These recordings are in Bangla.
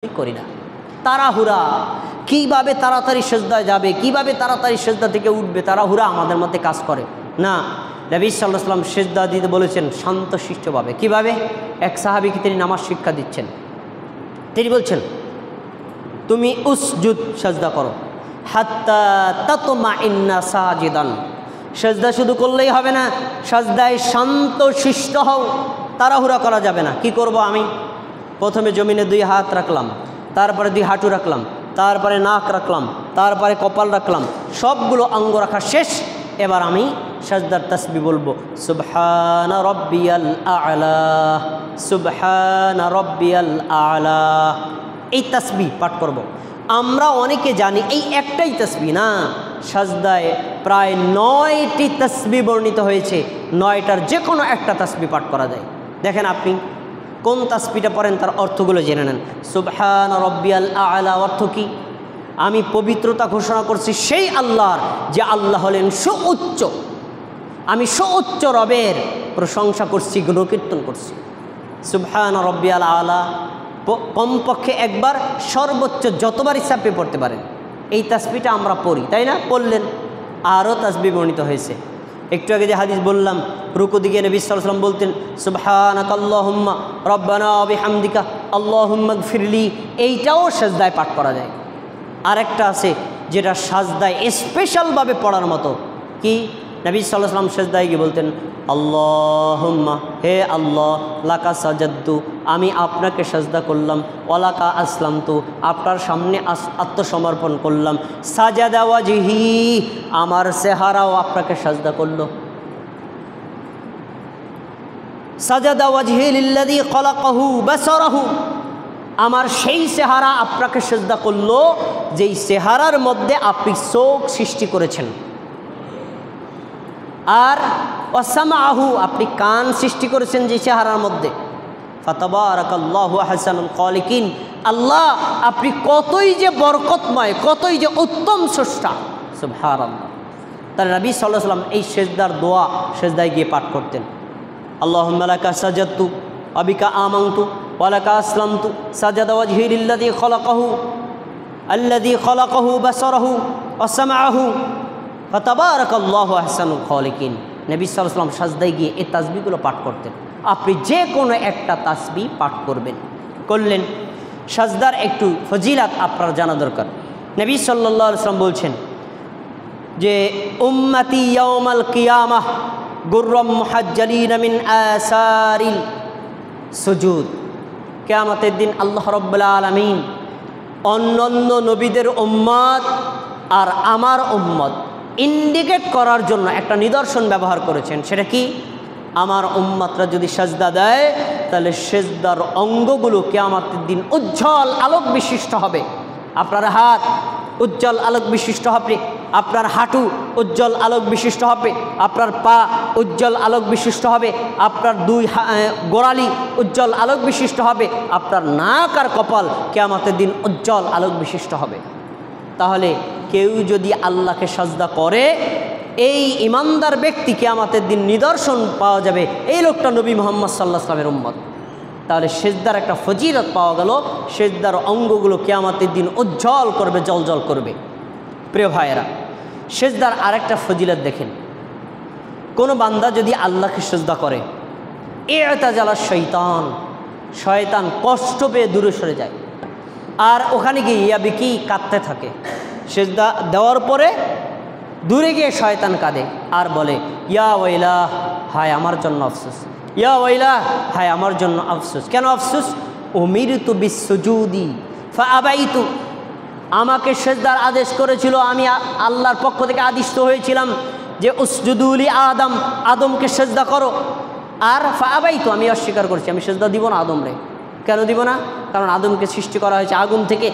করি না। তাড়াহুড়া, কীভাবে তাড়াতাড়ি সেজদায় যাবে, কীভাবে তাড়াতাড়ি সেজদা থেকে উঠবে, তাড়াহুড়া আমাদের মধ্যে কাজ করে না। নবী সাল্লাল্লাহু আলাইহি ওয়াসাল্লাম সেজদা দিতে বলেছেন শান্তশিষ্টভাবে। কীভাবে? এক সাহাবীকে তিনি নামাজ শিক্ষা দিচ্ছেন। তিনি বলছেন, তুমি উসজুদ, সেজদা করো, হাত্তা তাতমাইন্না সাজিদান। সেজদা শুধু করলেই হবে না, সেজদায় শান্তশিষ্ট হও, তাড়াহুড়া করা যাবে না। কি করব আমি? প্রথমে জমিনে 2 হাত রাখলাম, তারপরে 2 হাঁটু রাখলাম, তারপরে নাক রাখলাম, তারপরে কপাল রাখলাম, সবগুলো অঙ্গ রাখা শেষ। এবার আমি সাজদার তাসবিহ বলবো, সুবহানা রাব্বিয়াল আ'লা, সুবহানা রাব্বিয়াল আ'লা। এই তাসবিহ পাঠ করব। আমরা অনেকে জানি এই একটাই তাসবিহ না, সাজদায় প্রায় 9টি তাসবিহ বর্ণিত হয়েছে। 9টার যে কোনো একটা তাসবিহ পাঠ করা যায়। দেখেন আপনি কোন তাসবিহটা পড়েন তার অর্থগুলো জেনে নেন। সুবহান রাব্বিয়াল আ'লা অর্থ কি? আমি পবিত্রতা ঘোষণা করছি সেই আল্লাহর, যে আল্লাহ হলেন সুউচ্চ। আমি সুউচ্চ রবের প্রশংসা করছি, গুণকীর্তন করছি। সুবহান রাব্বিয়াল আ'লা কমপক্ষে একবার, সর্বোচ্চ যতবার ইচ্ছা আপনি পড়তে পারেন। এই তাসবিহটা আমরা পড়ি, তাই না? পড়লেন। আরও তাসবিহ বর্ণিত হয়েছে। একটু আগে যে হাদিস বললাম, রুকু দিকে নবী সাল্লাল্লাহু আলাইহি ওয়াসাল্লাম বলতেন, সুবহানাকা আল্লাহুম্মা রব্বানা ওয়া বিহামদিকা আল্লাহুম্মা গফিরলি। এইটাও সাজদায় পাঠ করা যায়। আরেকটা আছে যেটা সাজদায় স্পেশালভাবে পড়ার মতো। কি? নবী সাল্লাল্লাহু আলাইহি ওয়াসাল্লাম সাজদায় গিয়ে বলতেন, আল্লাহুম্মা, হে আল্লাহ, লাকা সাজাদতু, আমি আপনাকে সাজদা করলাম, ওয়ালাকা আসলামতু, আপনার সামনে আত্মসমর্পণ করলাম, সাজাদা ওয়াজহি, আমার চেহারাও আপনাকে সাজদা করলো। সাজাদা ওয়াজহি লিল্লাযী খলাকাহু বাসারাহু, আমার সেই চেহারা আপনাকে সাজদা করলো যেই চেহারার মধ্যে আপনি চোখ সৃষ্টি করেছেন। আর ওয়াসামাহু, আপনি কান সৃষ্টি করেছেন যে চেহারার মধ্যে। ফাতাবারাকাল্লাহু আহসানুল খালিকিন, আল্লাহ আপনি কতই যে বরকতময়, কতই যে উত্তম স্রষ্টা। সুবহানাল্লাহ। তার নবী সাল্লাল্লাহু আলাইহি ওয়াসাল্লাম এই সেজদার দোয়া সেজদায় গিয়ে পাঠ করতেন। আল্লাহুম্মা লাকা সাজাদতু ওয়া বিকা আমানতু ওয়া লাকা আসলামতু, সাজাদা ওয়াজহি লিল্লাযী খলাকাহু আল্লাযী খলাকাহু বাসারাহু ওয়া সামাআহু ফাতাবারাকাল্লাহু আহসানুল খালিকিন। নবী সাল্লাল্লাহু আলাইহি ওয়াসাল্লাম সাজদায় গিয়ে এই তাসবিহগুলো পাঠ করতেন। আপনি যে কোনো একটা তাসবিহ পাঠ করবেন, করলেন। সাজদার একটু ফজিলাত আপনার জানা দরকার। নবী সাল্লাল্লাহু আলাইহি ওয়াসাল্লাম বলছেন যে উম্মতি ইয়াউমাল কিয়ামাহ গুররাম মুহাজ্জালিনা মিন আসারিল সুজুদ। কিয়ামতের দিন আল্লাহ রাব্বুল আলামিন অন্যান্য নবীদের উম্মত আর আমার উম্মত ইন্ডিকেট করার জন্য একটা নিদর্শন ব্যবহার করেছেন। সেটা কি? আমার উম্মতরা যদি সাজদা দেয় তাহলে সেজদার অঙ্গগুলো কিয়ামতের দিন উজ্জ্বল আলোক বিশিষ্ট হবে। আপনার হাত উজ্জ্বল আলোক বিশিষ্ট হবে, আপনার হাঁটু উজ্জ্বল আলোক বিশিষ্ট হবে, আপনার পা উজ্জ্বল আলোক বিশিষ্ট হবে, আপনার 2 গোড়ালি উজ্জ্বল আলোক বিশিষ্ট হবে, আপনার নাক আর কপাল কিয়ামতের দিন উজ্জ্বল আলোক বিশিষ্ট হবে। তাহলে কেউ যদি আল্লাহকে সাজদা করে, এই ইমানদার ব্যক্তি কিয়ামতের দিন নিদর্শন পাওয়া যাবে এই লোকটা নবী মুহাম্মদ সাল্লাল্লাহু আলাইহি ওয়াসাল্লামের উম্মত। তাহলে সেজদার একটা ফজিলত পাওয়া গেল। সেজদার অঙ্গগুলো কিয়ামতের দিন উজ্জ্বল করবে, জ্বলজ্বল করবে। প্রিয় ভাইয়েরা, সেজদার আরেকটা ফজিলত দেখেন। কোনো বান্দা যদি আল্লাহকে সেজদা করে, ইতাজালা শয়তান, শয়তান কষ্ট পেয়ে দূরে সরে যায়। আর ওখানে গিয়ে ইয়াবিকি কাঁদতে থাকে। সেজদা দেওয়ার পরে দূরে গিয়ে শয়তান কাঁদে আর বলে, ইয়া ওয়াইলা, হায় আমার জন্য আফসোস, ইয়া ওয়াইলা, হায় আমার জন্য আফসোস। কেন আফসোস? উমিরতু বিসসুজুদি ফাআবাইতু, আমাকে সেজদার আদেশ করেছিল, আমি আল্লাহর পক্ষ থেকে আদিষ্ট হয়েছিলাম যে উসজুদুলি আদম, আদমকে সেজদা করো। আর ফাআবাইতু, আমি অস্বীকার করছি, আমি সেজদা দিব না আদমরে। কেন দিব না? কারণ আদমকে সৃষ্টি করা হয়েছে আগুন থেকে,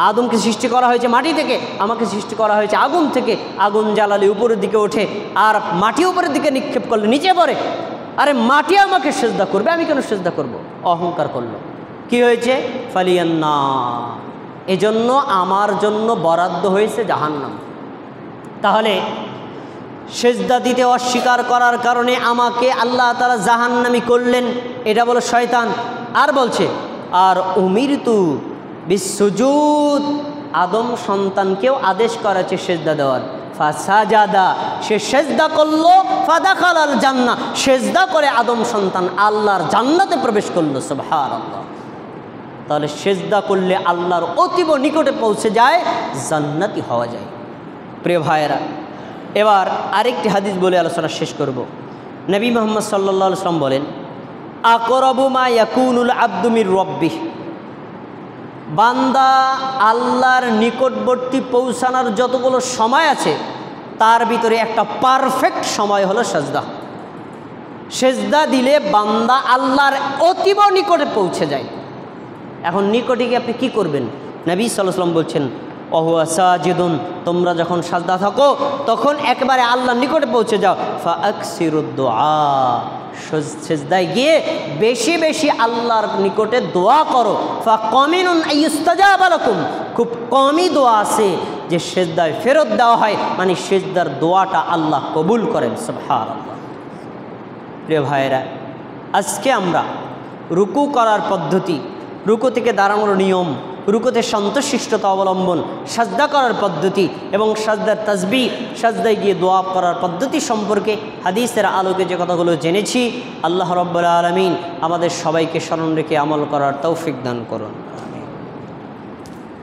আদমকে সৃষ্টি করা হয়েছে মাটি থেকে, আমাকে সৃষ্টি করা হয়েছে আগুন থেকে। আগুন জ্বালালে উপরের দিকে ওঠে, আর মাটি উপরের দিকে নিক্ষেপ করলে নিচে পড়ে। আরে মাটি আমাকে সেজদা করবে, আমি কেন সেজদা করব? অহংকার করলো। কি হয়েছে? ফালিয়ান্না, এজন্য আমার জন্য বরাদ্দ হয়েছে জাহান্নাম। তাহলে সেজদা দিতে অস্বীকার করার কারণে আমাকে আল্লাহ তাআলা জাহান্নামী করলেন, এটা বলো শয়তান। আর বলছে আর উমিরতু বিসুজুদ, আদম সন্তানকেও আদেশ করা হয়েছে সেজদা দেওয়ার। ফাসাজাদা, সে সেজদা করলো, ফাদাখালাল জান্নাহ, সেজদা করে আদম সন্তান আল্লাহর জান্নাতে প্রবেশ করলো। সুবহানাল্লাহ। তাহলে সেজদা করলে আল্লাহর অতীব নিকটে পৌঁছে যায়, জান্নাতি হওয়া যায়। প্রিয় ভাইয়েরা, এবার আরেকটি হাদিস বলে আলোচনা শেষ করব। নবী মুহাম্মদ সাল্লাল্লাহু আলাইহি ওয়াসাল্লাম বলেন, আকরাবু মা ইয়াকুনুল আবদু মির রাব্বিহ, বান্দা আল্লাহর নিকটবর্তী পৌঁছানোর যতগুলো সময় আছে তার ভিতরে একটা পারফেক্ট সময় হলো সেজদা। সেজদা দিলে বান্দা আল্লাহর অতীব নিকটে পৌঁছে যায়। এখন নিকটে গিয়ে আপনি কী করবেন? নবী সাল্লাল্লাহু আলাইহি ওয়াসাল্লাম বলছেন, ওহুয়া সাজিদুন, তোমরা যখন সাজদা থাকো তখন একেবারে আল্লাহর নিকটে পৌঁছে যাও। ফাআকসিরুদ দুআ, সেজদায় গিয়ে বেশি বেশি আল্লাহর নিকটে দোয়া করো। ফাকামিনুন আইয়ুস্তাজাবা লাকুম, খুব কমই দোয়া আছে যে সেজদায় ফেরত দেওয়া হয়, মানে সেজদার দোয়াটা আল্লাহ কবুল করেন। সুবহানাল্লাহ। প্রিয় ভাইয়েরা, আজকে আমরা রুকু করার পদ্ধতি, রুকু থেকে দাঁড়ানোর নিয়ম, রুকুতে সন্তোষিষ্টতা অবলম্বন, সাজদা করার পদ্ধতি এবং সাজদার তাসবিহ, সাজদায় গিয়ে দোয়া করার পদ্ধতি সম্পর্কে হাদিসের আলোকে যে কথাগুলো জেনেছি, আল্লাহ রাব্বুল আলামিন আমাদের সবাইকে স্মরণ রেখে আমল করার তৌফিক দান করুন।